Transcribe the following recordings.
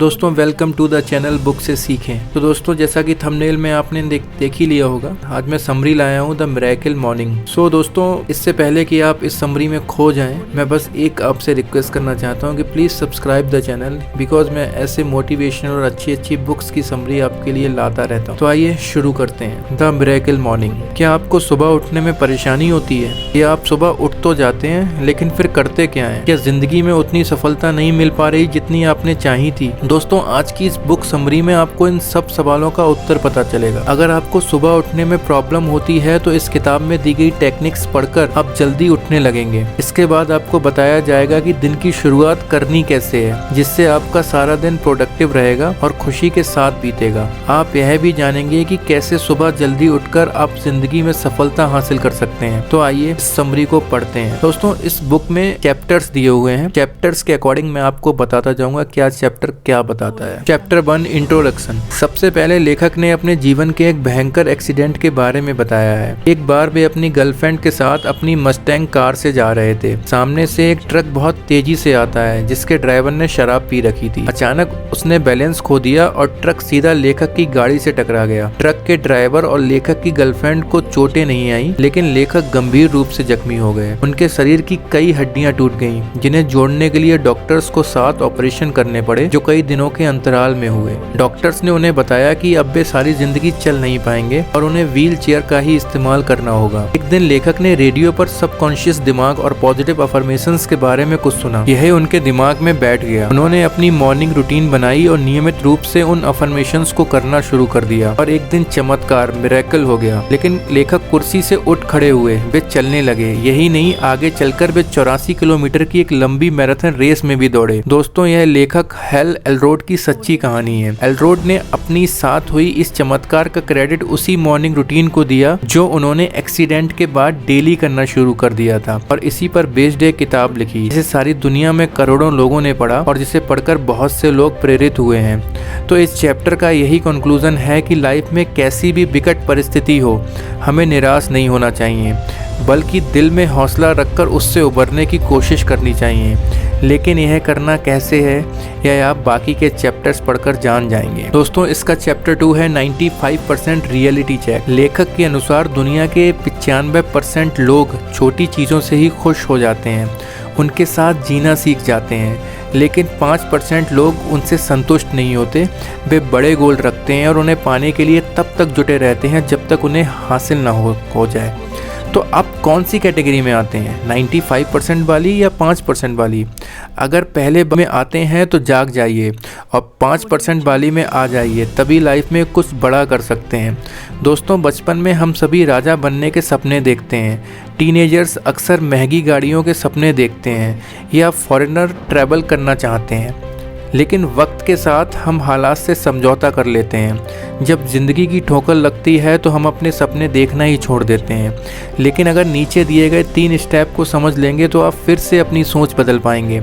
दोस्तों welcome to the channel book से सीखें। तो दोस्तों जैसा कि थंबनेल में आपने देख ही लिया होगा, आज मैं समरी लाया हूँ द मिरेकल मॉर्निंग। सो दोस्तों इससे पहले कि आप इस समरी में खो जाएं, मैं बस एक आपसे रिक्वेस्ट करना चाहता हूँ कि please subscribe the channel, because मैं ऐसे मोटिवेशनल और अच्छी बुक्स की समरी आपके लिए लाता रहता हूँ। तो आइए शुरू करते हैं। The miracle morning. क्या आपको सुबह उठने में परेशानी होती है या आप सुबह उठ तो जाते हैं लेकिन फिर करते क्या है? क्या जिंदगी में उतनी सफलता नहीं मिल पा रही जितनी आपने चाही थी? दोस्तों आज की इस बुक समरी में आपको इन सब सवालों का उत्तर पता चलेगा। अगर आपको सुबह उठने में प्रॉब्लम होती है तो इस किताब में दी गई टेक्निक्स पढ़कर आप जल्दी उठने लगेंगे। इसके बाद आपको बताया जाएगा कि दिन की शुरुआत करनी कैसे है, जिससे आपका सारा दिन प्रोडक्टिव रहेगा और खुशी के साथ बीतेगा। आप यह भी जानेंगे कि कैसे सुबह जल्दी उठकर आप जिंदगी में सफलता हासिल कर सकते हैं। तो आइए इस समरी को पढ़ते हैं। दोस्तों इस बुक में चैप्टर्स दिए हुए हैं। चैप्टर्स के अकॉर्डिंग मैं आपको बताता जाऊंगा क्या चैप्टर क्या बताता है। Chapter 1 introduction. सबसे पहले लेखक ने अपने जीवन के एक भयंकर एक्सीडेंट के बारे में बताया है। एक बार वे अपनी गर्लफ्रेंड के साथ अपनी मस्टैंग कार से जा रहे थे। सामने से एक ट्रक बहुत तेजी से आता है जिसके ड्राइवर ने शराब पी रखी थी। अचानक उसने बैलेंस खो दिया और ट्रक सीधा लेखक की गाड़ी से टकरा गया। ट्रक के ड्राइवर और लेखक की गर्लफ्रेंड को चोटें नहीं आई, लेकिन लेखक गंभीर रूप से जख्मी हो गए। उनके शरीर की कई हड्डियां टूट गईं, जिन्हें जोड़ने के लिए डॉक्टर्स को 7 ऑपरेशन करने पड़े, जो कई दिनों के अंतराल में हुए। डॉक्टर्स ने उन्हें बताया कि अब वे सारी जिंदगी चल नहीं पाएंगे और उन्हें व्हील चेयर का ही इस्तेमाल करना होगा। एक दिन लेखक ने रेडियो पर सबकॉन्शियस दिमाग और पॉजिटिव अफर्मेशंस के बारे में कुछ सुना। यह उनके दिमाग में बैठ गया। उन्होंने अपनी मॉर्निंग रूटीन बनाई और नियमित रूप से उन अफर्मेशंस को करना शुरू कर दिया। और एक दिन चमत्कार मिरेकल हो गया। लेकिन लेखक कुर्सी से उठ खड़े हुए, वे चलने लगे। यही नहीं, आगे चलकर वे 84 किलोमीटर की एक लंबी मैराथन रेस में भी दौड़े। दोस्तों यह लेखक हेल एलरोड की सच्ची कहानी है। एलरोड ने अपनी साथ हुई इस चमत्कार का क्रेडिट उसी मॉर्निंग रूटीन को दिया जो उन्होंने एक्सीडेंट के बाद डेली करना शुरू कर दिया था, और इसी पर बेस्ड एक किताब लिखी जिसे सारी दुनिया में करोड़ों लोगों ने पढ़ा और जिसे पढ़कर बहुत से लोग प्रेरित हुए हैं। तो इस चैप्टर का यही कंक्लूजन है कि लाइफ में कैसी भी विकट परिस्थिति हो, हमें निराश नहीं होना चाहिए, बल्कि दिल में हौसला रखकर उससे उबरने की कोशिश करनी चाहिए। लेकिन यह करना कैसे है यह आप बाकी के चैप्टर्स पढ़कर जान जाएंगे। दोस्तों इसका चैप्टर 2 है 95% रियलिटी चेक। लेखक के अनुसार दुनिया के 95% लोग छोटी चीज़ों से ही खुश हो जाते हैं, उनके साथ जीना सीख जाते हैं, लेकिन 5% लोग उनसे संतुष्ट नहीं होते। वे बड़े गोल रखते हैं और उन्हें पाने के लिए तब तक जुटे रहते हैं जब तक उन्हें हासिल ना हो जाए। तो आप कौन सी कैटेगरी में आते हैं, 95% वाली या 5% वाली? अगर पहले में आते हैं तो जाग जाइए और 5% वाली में आ जाइए, तभी लाइफ में कुछ बड़ा कर सकते हैं। दोस्तों बचपन में हम सभी राजा बनने के सपने देखते हैं। टीनेजर्स अक्सर महंगी गाड़ियों के सपने देखते हैं या फॉरेनर ट्रैवल करना चाहते हैं, लेकिन वक्त के साथ हम हालात से समझौता कर लेते हैं। जब ज़िंदगी की ठोकर लगती है तो हम अपने सपने देखना ही छोड़ देते हैं। लेकिन अगर नीचे दिए गए 3 स्टेप को समझ लेंगे तो आप फिर से अपनी सोच बदल पाएंगे,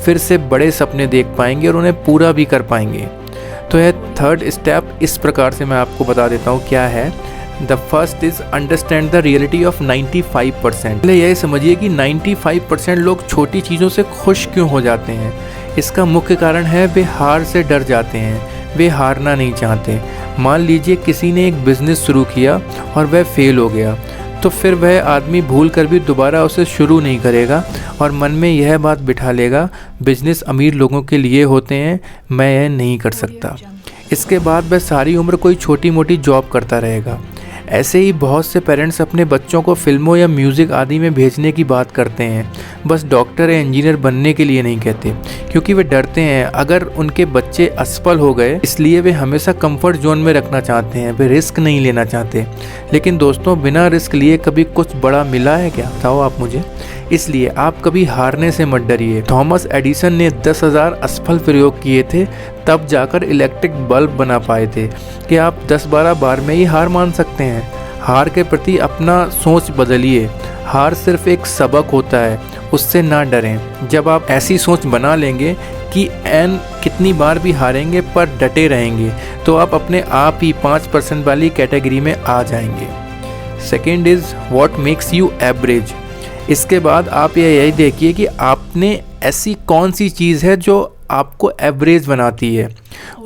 फिर से बड़े सपने देख पाएंगे और उन्हें पूरा भी कर पाएंगे। तो यह 3rd स्टेप इस प्रकार से मैं आपको बता देता हूँ क्या है। The first is understand the reality of 95%। पहले यह समझिए कि 95% लोग छोटी चीज़ों से खुश क्यों हो जाते हैं। इसका मुख्य कारण है वे हार से डर जाते हैं, वे हारना नहीं चाहते। मान लीजिए किसी ने एक बिज़नेस शुरू किया और वह फेल हो गया, तो फिर वह आदमी भूल कर भी दोबारा उसे शुरू नहीं करेगा और मन में यह बात बिठा लेगा, बिजनेस अमीर लोगों के लिए होते हैं, मैं यह नहीं कर सकता। इसके बाद वह सारी उम्र कोई छोटी मोटी जॉब करता रहेगा। ऐसे ही बहुत से पेरेंट्स अपने बच्चों को फिल्मों या म्यूज़िक आदि में भेजने की बात करते हैं, बस डॉक्टर या इंजीनियर बनने के लिए नहीं कहते, क्योंकि वे डरते हैं अगर उनके बच्चे असफल हो गए, इसलिए वे हमेशा कंफर्ट जोन में रखना चाहते हैं, वे रिस्क नहीं लेना चाहते। लेकिन दोस्तों बिना रिस्क लिए कभी कुछ बड़ा मिला है क्या, बताओ आप मुझे। इसलिए आप कभी हारने से मत डरिए। थॉमस एडिसन ने 10,000 असफल प्रयोग किए थे, तब जाकर इलेक्ट्रिक बल्ब बना पाए थे। कि आप 10-12 बार में ही हार मान सकते हैं। हार के प्रति अपना सोच बदलिए। हार सिर्फ एक सबक होता है, उससे ना डरें। जब आप ऐसी सोच बना लेंगे कि कितनी बार भी हारेंगे पर डटे रहेंगे, तो आप अपने आप ही 5% वाली कैटेगरी में आ जाएंगे। Second is what makes you average. इसके बाद आप यही देखिए कि आपने ऐसी कौन सी चीज़ है जो आपको एवरेज बनाती है।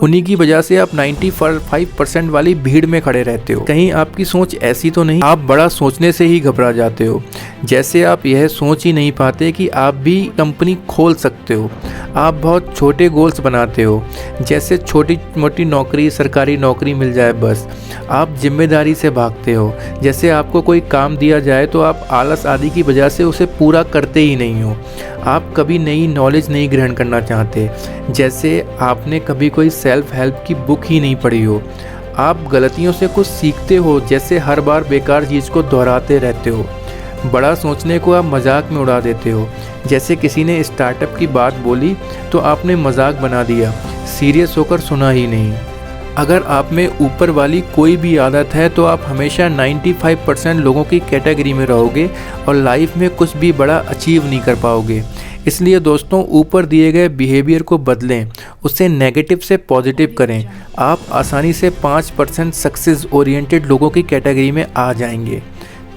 उन्हीं की वजह से आप 95% वाली भीड़ में खड़े रहते हो। कहीं आपकी सोच ऐसी तो नहीं आप बड़ा सोचने से ही घबरा जाते हो, जैसे आप यह सोच ही नहीं पाते कि आप भी कंपनी खोल सकते हो। आप बहुत छोटे गोल्स बनाते हो, जैसे छोटी मोटी नौकरी, सरकारी नौकरी मिल जाए बस। आप जिम्मेदारी से भागते हो, जैसे आपको कोई काम दिया जाए तो आप आलस आदि की वजह से उसे पूरा करते ही नहीं हो। आप कभी नई नॉलेज नहीं ग्रहण करना चाहते, जैसे आपने कभी कोई सेल्फ हेल्प की बुक ही नहीं पढ़ी हो। आप गलतियों से कुछ सीखते हो, जैसे हर बार बेकार चीज़ को दोहराते रहते हो। बड़ा सोचने को आप मजाक में उड़ा देते हो, जैसे किसी ने स्टार्टअप की बात बोली तो आपने मजाक बना दिया, सीरियस होकर सुना ही नहीं। अगर आप में ऊपर वाली कोई भी आदत है तो आप हमेशा 95% लोगों की कैटेगरी में रहोगे और लाइफ में कुछ भी बड़ा अचीव नहीं कर पाओगे। इसलिए दोस्तों, ऊपर दिए गए बिहेवियर को बदलें, उसे नेगेटिव से पॉजिटिव करें। आप आसानी से 5% सक्सेस ओरिएंटेड लोगों की कैटेगरी में आ जाएंगे।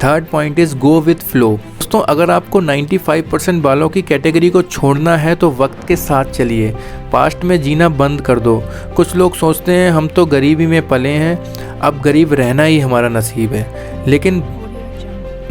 Third point is go with flow. दोस्तों, अगर आपको 95% वालों की कैटेगरी को छोड़ना है तो वक्त के साथ चलिए, पास्ट में जीना बंद कर दो। कुछ लोग सोचते हैं हम तो गरीबी में पले हैं, अब गरीब रहना ही हमारा नसीब है, लेकिन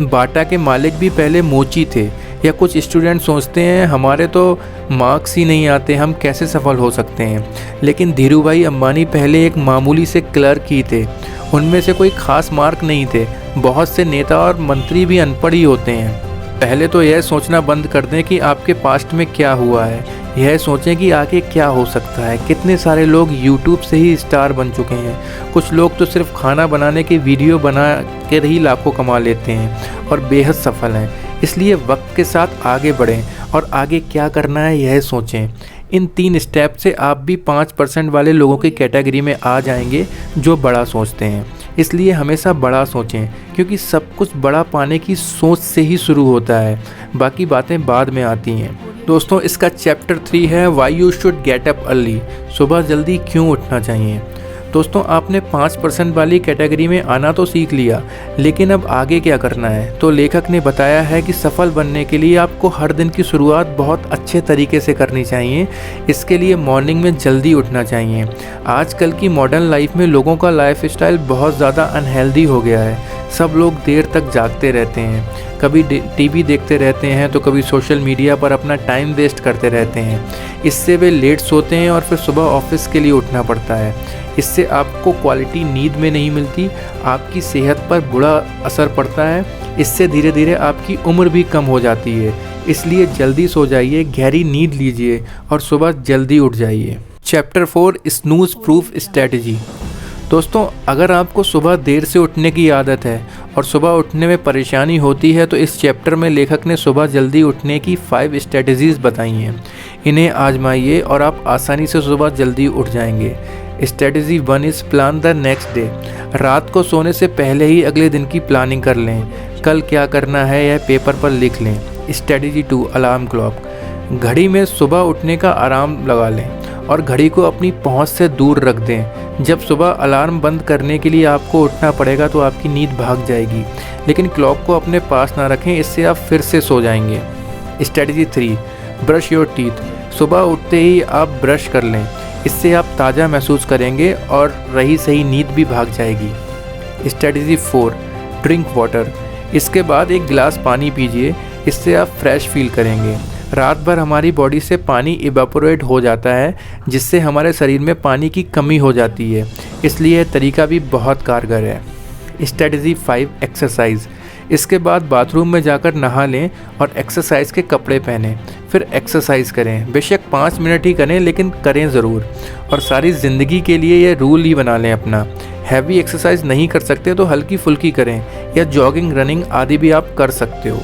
बाटा के मालिक भी पहले मोची थे। या कुछ स्टूडेंट सोचते हैं हमारे तो मार्क्स ही नहीं आते, हम कैसे सफल हो सकते हैं, लेकिन धीरू भाई अंबानी पहले एक मामूली से क्लर्क ही थे, उनमें से कोई खास मार्क नहीं थे। बहुत से नेता और मंत्री भी अनपढ़ ही होते हैं। पहले तो यह सोचना बंद कर दें कि आपके पास्ट में क्या हुआ है, यह सोचें कि आगे क्या हो सकता है। कितने सारे लोग यूट्यूब से ही स्टार बन चुके हैं, कुछ लोग तो सिर्फ खाना बनाने के वीडियो बना कर ही लाखों कमा लेते हैं और बेहद सफल हैं। इसलिए वक्त के साथ आगे बढ़ें और आगे क्या करना है यह सोचें। इन 3 स्टेप से आप भी 5% वाले लोगों की कैटेगरी में आ जाएंगे जो बड़ा सोचते हैं। इसलिए हमेशा बड़ा सोचें, क्योंकि सब कुछ बड़ा पाने की सोच से ही शुरू होता है, बाकी बातें बाद में आती हैं। दोस्तों, इसका चैप्टर 3 है why you should get up early. सुबह जल्दी क्यों उठना चाहिए। दोस्तों, आपने 5% वाली कैटेगरी में आना तो सीख लिया, लेकिन अब आगे क्या करना है। तो लेखक ने बताया है कि सफल बनने के लिए आपको हर दिन की शुरुआत बहुत अच्छे तरीके से करनी चाहिए। इसके लिए मॉर्निंग में जल्दी उठना चाहिए। आजकल की मॉडर्न लाइफ में लोगों का लाइफ स्टाइल बहुत ज़्यादा अनहेल्दी हो गया है। सब लोग देर तक जागते रहते हैं, कभी टीवी देखते रहते हैं तो कभी सोशल मीडिया पर अपना टाइम वेस्ट करते रहते हैं। इससे वे लेट सोते हैं और फिर सुबह ऑफिस के लिए उठना पड़ता है। इससे आपको क्वालिटी नींद में नहीं मिलती, आपकी सेहत पर बुरा असर पड़ता है। इससे धीरे धीरे आपकी उम्र भी कम हो जाती है। इसलिए जल्दी सो जाइए, गहरी नींद लीजिए और सुबह जल्दी उठ जाइए। Chapter 4 snooze proof strategy. दोस्तों, अगर आपको सुबह देर से उठने की आदत है और सुबह उठने में परेशानी होती है तो इस चैप्टर में लेखक ने सुबह जल्दी उठने की 5 स्ट्रेटजीज़ बताई हैं। इन्हें आजमाइए और आप आसानी से सुबह जल्दी उठ जाएंगे। Strategy 1 is plan the next day. रात को सोने से पहले ही अगले दिन की प्लानिंग कर लें। कल क्या करना है यह पेपर पर लिख लें। Strategy 2 alarm clock. घड़ी में सुबह उठने का अलार्म लगा लें और घड़ी को अपनी पहुंच से दूर रख दें। जब सुबह अलार्म बंद करने के लिए आपको उठना पड़ेगा तो आपकी नींद भाग जाएगी, लेकिन क्लॉक को अपने पास ना रखें, इससे आप फिर से सो जाएंगे। Strategy 3 brush your teeth. सुबह उठते ही आप ब्रश कर लें, इससे आप ताज़ा महसूस करेंगे और रही सही नींद भी भाग जाएगी। Strategy 4 drink water. इसके बाद एक गिलास पानी पीजिए, इससे आप फ्रेश फील करेंगे। रात भर हमारी बॉडी से पानी इवेपोरेट हो जाता है, जिससे हमारे शरीर में पानी की कमी हो जाती है, इसलिए यह तरीका भी बहुत कारगर है। Strategy 5 exercise. इसके बाद बाथरूम में जाकर नहा लें और एक्सरसाइज के कपड़े पहनें, फिर एक्सरसाइज करें। बेशक 5 मिनट ही करें, लेकिन करें ज़रूर। और सारी ज़िंदगी के लिए यह रूल ही बना लें अपना। हैवी एक्सरसाइज नहीं कर सकते तो हल्की फुल्की करें, या जॉगिंग, रनिंग आदि भी आप कर सकते हो।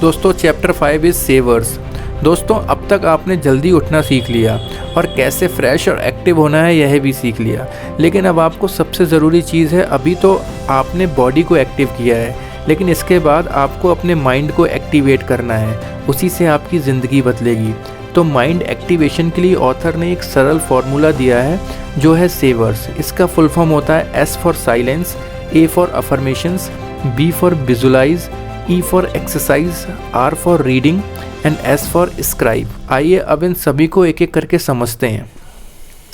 दोस्तों, चैप्टर 5 इज़ सेवर्स। दोस्तों, अब तक आपने जल्दी उठना सीख लिया और कैसे फ्रेश और एक्टिव होना है यह भी सीख लिया, लेकिन अब आपको सबसे ज़रूरी चीज़ है, अभी तो आपने बॉडी को एक्टिव किया है, लेकिन इसके बाद आपको अपने माइंड को एक्टिवेट करना है, उसी से आपकी ज़िंदगी बदलेगी। तो माइंड एक्टिवेशन के लिए ऑथर ने एक सरल फार्मूला दिया है जो है सेवर्स। इसका फुल फॉर्म होता है S for silence, A for affirmations, B for visualize, E for exercise, R for reading and S for scribe. आइए अब इन सभी को एक एक करके समझते हैं।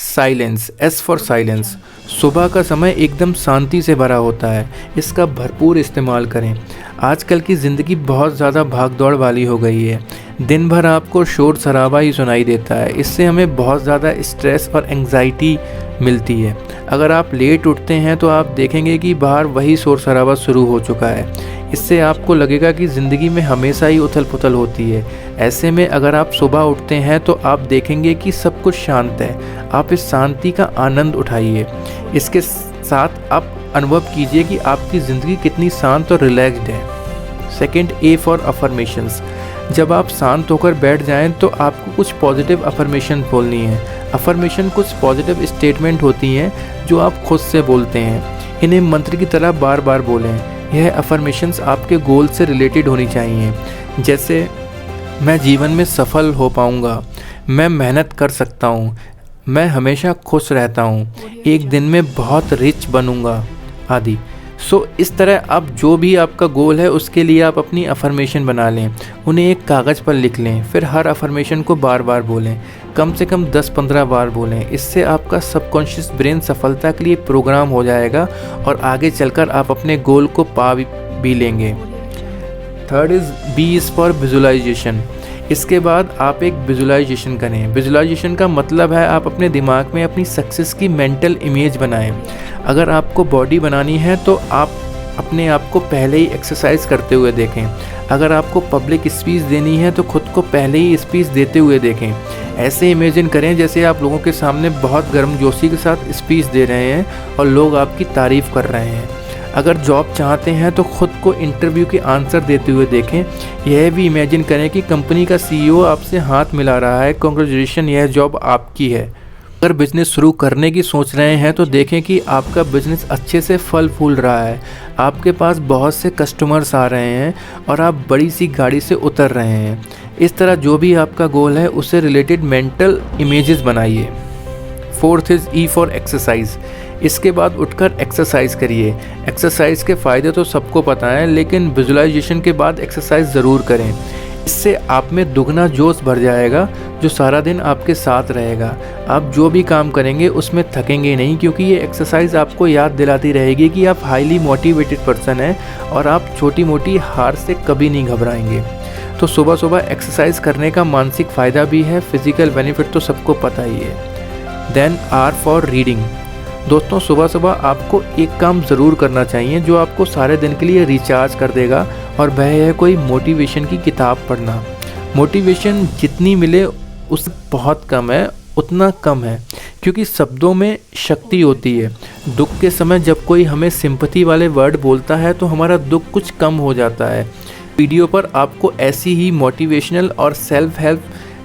Silence, S for silence. सुबह का समय एकदम शांति से भरा होता है, इसका भरपूर इस्तेमाल करें। आजकल की ज़िंदगी बहुत ज़्यादा भागदौड़ वाली हो गई है, दिन भर आपको शोर शराबा ही सुनाई देता है। इससे हमें बहुत ज़्यादा स्ट्रेस और एंग्जाइटी मिलती है। अगर आप लेट उठते हैं तो आप देखेंगे कि बाहर वही शोर शराबा शुरू हो चुका है। इससे आपको लगेगा कि ज़िंदगी में हमेशा ही उथल पुथल होती है। ऐसे में अगर आप सुबह उठते हैं तो आप देखेंगे कि सब कुछ शांत है। आप इस शांति का आनंद उठाइए। इसके साथ आप अनुभव कीजिए कि आपकी ज़िंदगी कितनी शांत और रिलैक्स्ड है। Second, A for affirmations. जब आप शांत होकर बैठ जाएं तो आपको कुछ पॉजिटिव अफर्मेशन बोलनी है। अफर्मेशन कुछ पॉजिटिव स्टेटमेंट होती हैं जो आप खुद से बोलते हैं। इन्हें मंत्र की तरह बार बार बोलें। यह अफर्मेशंस आपके गोल से रिलेटेड होनी चाहिए, जैसे मैं जीवन में सफल हो पाऊंगा, मैं मेहनत कर सकता हूँ, मैं हमेशा खुश रहता हूँ, एक दिन में बहुत रिच बनूंगा आदि। इस तरह आप जो भी आपका गोल है उसके लिए आप अपनी अफर्मेशन बना लें, उन्हें एक कागज़ पर लिख लें, फिर हर अफर्मेशन को बार बार बोलें, कम से कम 10-15 बार बोलें। इससे आपका सबकॉन्शियस ब्रेन सफलता के लिए प्रोग्राम हो जाएगा और आगे चलकर आप अपने गोल को पा भी लेंगे। Third is B is for visualization. इसके बाद आप एक विजुअलाइजेशन करें। विजुअलाइजेशन का मतलब है आप अपने दिमाग में अपनी सक्सेस की मेंटल इमेज बनाएं। अगर आपको बॉडी बनानी है तो आप अपने आप को पहले ही एक्सरसाइज करते हुए देखें। अगर आपको पब्लिक स्पीच देनी है तो खुद को पहले ही स्पीच देते हुए देखें। ऐसे इमेजिन करें जैसे आप लोगों के सामने बहुत गर्मजोशी के साथ स्पीच दे रहे हैं और लोग आपकी तारीफ़ कर रहे हैं। अगर जॉब चाहते हैं तो खुद को इंटरव्यू के आंसर देते हुए देखें। यह भी इमेजिन करें कि कंपनी का CEO आपसे हाथ मिला रहा है, कांग्रेचुलेशन, यह जॉब आपकी है। अगर बिजनेस शुरू करने की सोच रहे हैं तो देखें कि आपका बिजनेस अच्छे से फल फूल रहा है, आपके पास बहुत से कस्टमर्स आ रहे हैं और आप बड़ी सी गाड़ी से उतर रहे हैं। इस तरह जो भी आपका गोल है उससे रिलेटेड मेंटल इमेजेस बनाइए। Fourth is E for exercise. इसके बाद उठकर एक्सरसाइज करिए। एक्सरसाइज के फ़ायदे तो सबको पता है, लेकिन विजुअलाइजेशन के बाद एक्सरसाइज ज़रूर करें। इससे आप में दुगना जोश भर जाएगा जो सारा दिन आपके साथ रहेगा। आप जो भी काम करेंगे उसमें थकेंगे नहीं, क्योंकि ये एक्सरसाइज आपको याद दिलाती रहेगी कि आप हाईली मोटिवेटेड पर्सन हैं और आप छोटी मोटी हार से कभी नहीं घबराएंगे। तो सुबह सुबह एक्सरसाइज करने का मानसिक फ़ायदा भी है, फिज़िकल बेनिफिट तो सबको पता ही है। Then R for reading. दोस्तों, सुबह सुबह आपको एक काम ज़रूर करना चाहिए जो आपको सारे दिन के लिए रिचार्ज कर देगा, और वह है कोई मोटिवेशन की किताब पढ़ना। मोटिवेशन जितनी मिले उससे बहुत कम है, उतना कम है, क्योंकि शब्दों में शक्ति होती है। दुख के समय जब कोई हमें सिंपैथी वाले वर्ड बोलता है तो हमारा दुख कुछ कम हो जाता है। वीडियो पर आपको ऐसी ही मोटिवेशनल और सेल्फ हेल्प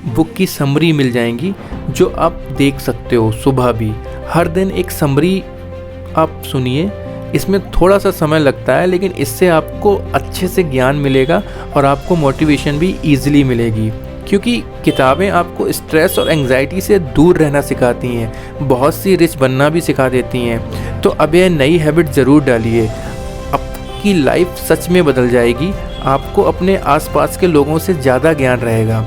बुक की समरी मिल जाएंगी जो आप देख सकते हो। सुबह भी हर दिन एक समरी आप सुनिए। इसमें थोड़ा सा समय लगता है, लेकिन इससे आपको अच्छे से ज्ञान मिलेगा और आपको मोटिवेशन भी ईजिली मिलेगी, क्योंकि किताबें आपको स्ट्रेस और एंग्जाइटी से दूर रहना सिखाती हैं, बहुत सी रिच बनना भी सिखा देती हैं। तो अब यह नई हैबिट ज़रूर डालिए, आपकी लाइफ सच में बदल जाएगी। आपको अपने आसपास के लोगों से ज़्यादा ज्ञान रहेगा,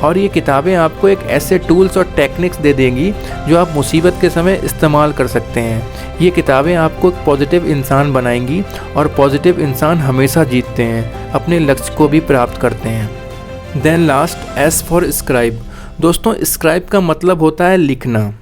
और ये किताबें आपको एक ऐसे टूल्स और टेक्निक्स दे देंगी जो आप मुसीबत के समय इस्तेमाल कर सकते हैं। ये किताबें आपको एक पॉजिटिव इंसान बनाएंगी, और पॉजिटिव इंसान हमेशा जीतते हैं, अपने लक्ष्य को भी प्राप्त करते हैं। Then last, S for scribe. दोस्तों, स्क्राइब का मतलब होता है लिखना।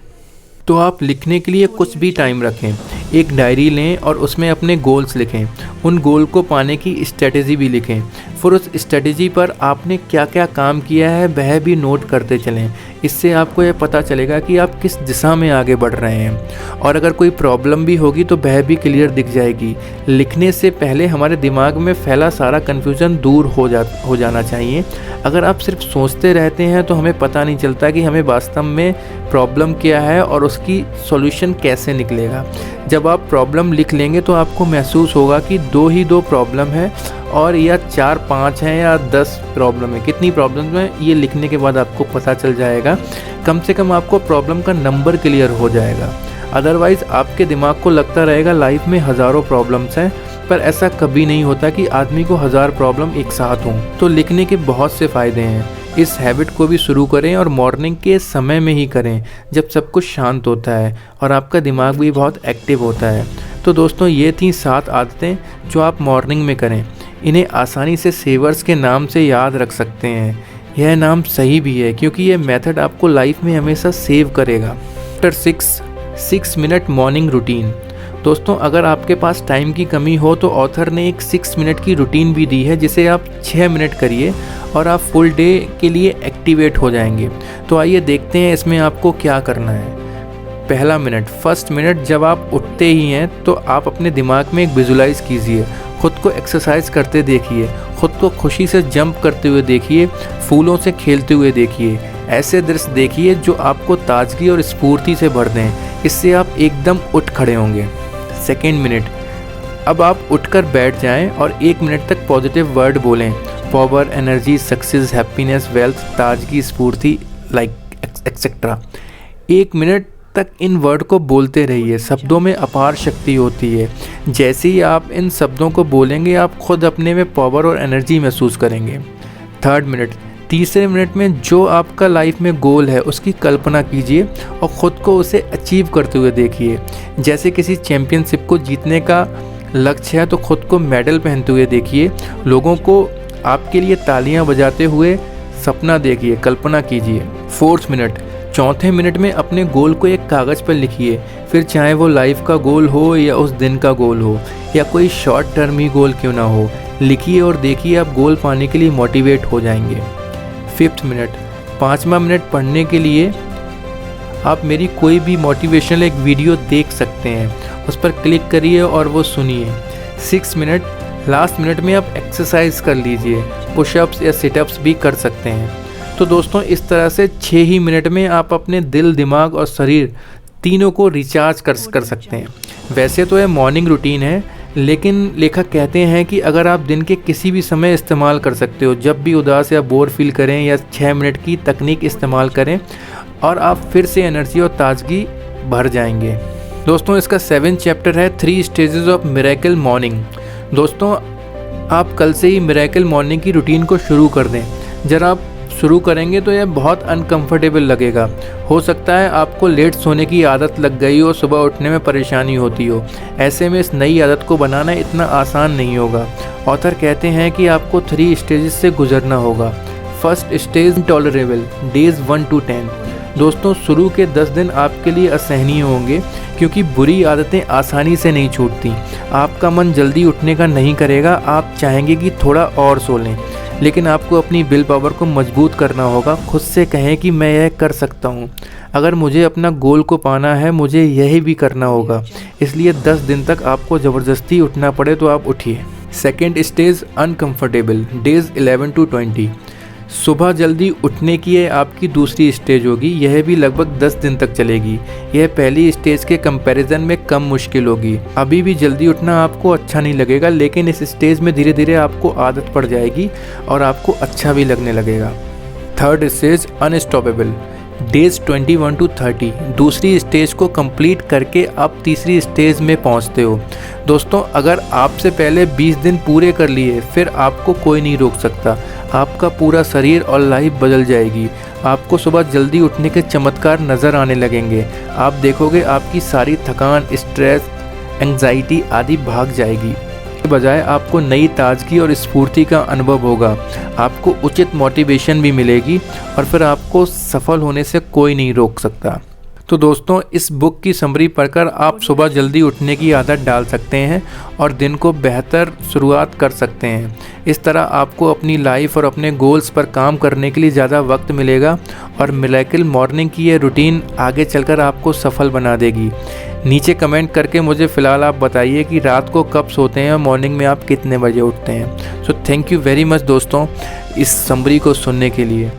तो आप लिखने के लिए कुछ भी टाइम रखें, एक डायरी लें और उसमें अपने गोल्स लिखें, उन गोल को पाने की स्ट्रेटेजी भी लिखें, फिर उस स्ट्रेटेजी पर आपने क्या क्या काम किया है वह भी नोट करते चलें। इससे आपको यह पता चलेगा कि आप किस दिशा में आगे बढ़ रहे हैं, और अगर कोई प्रॉब्लम भी होगी तो वह भी क्लियर दिख जाएगी। लिखने से पहले हमारे दिमाग में फैला सारा कन्फ्यूज़न दूर हो जाना चाहिए। अगर आप सिर्फ सोचते रहते हैं तो हमें पता नहीं चलता कि हमें वास्तव में प्रॉब्लम क्या है और उसकी सॉल्यूशन कैसे निकलेगा। जब आप प्रॉब्लम लिख लेंगे तो आपको महसूस होगा कि दो प्रॉब्लम है, और या 4-5 हैं या 10 प्रॉब्लम है। कितनी प्रॉब्लम है ये लिखने के बाद आपको पता चल जाएगा। कम से कम आपको प्रॉब्लम का नंबर क्लियर हो जाएगा। अदरवाइज़ आपके दिमाग को लगता रहेगा लाइफ में हज़ारों प्रॉब्लम्स हैं, पर ऐसा कभी नहीं होता कि आदमी को 1000 प्रॉब्लम एक साथ हों। तो लिखने के बहुत से फ़ायदे हैं। इस हैबिट को भी शुरू करें और मॉर्निंग के समय में ही करें जब सब कुछ शांत होता है और आपका दिमाग भी बहुत एक्टिव होता है। तो दोस्तों ये थी 7 आदतें जो आप मॉर्निंग में करें। इन्हें आसानी से सेवर्स के नाम से याद रख सकते हैं। यह नाम सही भी है क्योंकि यह मेथड आपको लाइफ में हमेशा सेव करेगा। Chapter 6 minute morning routine. दोस्तों अगर आपके पास टाइम की कमी हो तो ऑथर ने एक 6 मिनट की रूटीन भी दी है जिसे आप 6 मिनट करिए और आप फुल डे के लिए एक्टिवेट हो जाएंगे। तो आइए देखते हैं इसमें आपको क्या करना है। पहला मिनट, फर्स्ट मिनट, जब आप उठते ही हैं तो आप अपने दिमाग में एक विजुलाइज कीजिए, खुद को एक्सरसाइज करते देखिए, खुद को खुशी से जंप करते हुए देखिए, फूलों से खेलते हुए देखिए। ऐसे दृश्य देखिए जो आपको ताजगी और स्फूर्ति से भर दें। इससे आप एकदम उठ खड़े होंगे। सेकेंड मिनट, अब आप उठकर बैठ जाएं और 1 मिनट तक पॉजिटिव वर्ड बोलें। Power, energy, success, happiness, wealth, ताजगी, स्फूर्ति, लाइक एक्सेट्रा। 1 मिनट तक इन वर्ड को बोलते रहिए। शब्दों में अपार शक्ति होती है। जैसे ही आप इन शब्दों को बोलेंगे आप खुद अपने में पावर और एनर्जी महसूस करेंगे। थर्ड मिनट, तीसरे मिनट में जो आपका लाइफ में गोल है उसकी कल्पना कीजिए और ख़ुद को उसे अचीव करते हुए देखिए। जैसे किसी चैम्पियनशिप को जीतने का लक्ष्य है तो खुद को मेडल पहनते हुए देखिए। लोगों को आपके लिए तालियां बजाते हुए सपना देखिए, कल्पना कीजिए। फोर्थ मिनट, चौथे मिनट में अपने गोल को एक कागज़ पर लिखिए। फिर चाहे वो लाइफ का गोल हो या उस दिन का गोल हो या कोई शॉर्ट टर्म ही गोल क्यों ना हो, लिखिए और देखिए आप गोल पाने के लिए मोटिवेट हो जाएंगे। फिफ्थ मिनट, 5वां मिनट पढ़ने के लिए आप मेरी कोई भी मोटिवेशनल एक वीडियो देख सकते हैं, उस पर क्लिक करिए और वो सुनिए। 6 मिनट, लास्ट मिनट में आप एक्सरसाइज कर लीजिए, पुशअप्स या सिटअप्स भी कर सकते हैं। तो दोस्तों इस तरह से 6 ही मिनट में आप अपने दिल, दिमाग और शरीर तीनों को रिचार्ज कर सकते हैं। वैसे तो यह मॉर्निंग रूटीन है, लेकिन लेखक कहते हैं कि अगर आप दिन के किसी भी समय इस्तेमाल कर सकते हो, जब भी उदास या बोर फील करें या 6 मिनट की तकनीक इस्तेमाल करें और आप फिर से एनर्जी और ताजगी भर जाएंगे। दोस्तों इसका 7th चैप्टर है 3 स्टेजेस ऑफ मिरेकल मॉर्निंग। दोस्तों आप कल से ही मिरेकल मॉर्निंग की रूटीन को शुरू कर दें। जरा आप शुरू करेंगे तो यह बहुत अनकंफर्टेबल लगेगा। हो सकता है आपको लेट सोने की आदत लग गई हो, सुबह उठने में परेशानी होती हो। ऐसे में इस नई आदत को बनाना इतना आसान नहीं होगा। ऑथर कहते हैं कि आपको 3 स्टेजेस से गुजरना होगा। First stage, tolerable, days 1 to 10। दोस्तों शुरू के 10 दिन आपके लिए असहनीय होंगे क्योंकि बुरी आदतें आसानी से नहीं छूटती। आपका मन जल्दी उठने का नहीं करेगा, आप चाहेंगे कि थोड़ा और सो लें, लेकिन आपको अपनी विल पावर को मजबूत करना होगा। खुद से कहें कि मैं यह कर सकता हूँ। अगर मुझे अपना गोल को पाना है, मुझे यही भी करना होगा। इसलिए 10 दिन तक आपको ज़बरदस्ती उठना पड़े तो आप उठिए। Second stage, uncomfortable, days 11 to 20। सुबह जल्दी उठने की यह आपकी दूसरी स्टेज होगी। यह भी लगभग 10 दिन तक चलेगी। यह पहली स्टेज के कंपैरिजन में कम मुश्किल होगी। अभी भी जल्दी उठना आपको अच्छा नहीं लगेगा, लेकिन इस स्टेज में धीरे धीरे आपको आदत पड़ जाएगी और आपको अच्छा भी लगने लगेगा। Third stage, unstoppable, days 21 to 30। दूसरी स्टेज को कंप्लीट करके आप तीसरी स्टेज में पहुंचते हो। दोस्तों अगर आपसे पहले 20 दिन पूरे कर लिए फिर आपको कोई नहीं रोक सकता। आपका पूरा शरीर और लाइफ बदल जाएगी। आपको सुबह जल्दी उठने के चमत्कार नज़र आने लगेंगे। आप देखोगे आपकी सारी थकान, स्ट्रेस, एंग्जाइटी आदि भाग जाएगी। के बजाय आपको नई ताजगी और स्फूर्ति का अनुभव होगा। आपको उचित मोटिवेशन भी मिलेगी और फिर आपको सफल होने से कोई नहीं रोक सकता। तो दोस्तों इस बुक की समरी पढ़कर आप सुबह जल्दी उठने की आदत डाल सकते हैं और दिन को बेहतर शुरुआत कर सकते हैं। इस तरह आपको अपनी लाइफ और अपने गोल्स पर काम करने के लिए ज़्यादा वक्त मिलेगा और मिरेकल मॉर्निंग की ये रूटीन आगे चलकर आपको सफल बना देगी। नीचे कमेंट करके मुझे फ़िलहाल आप बताइए कि रात को कब सोते हैं और मॉर्निंग में आप कितने बजे उठते हैं। So thank you very much दोस्तों इस समरी को सुनने के लिए।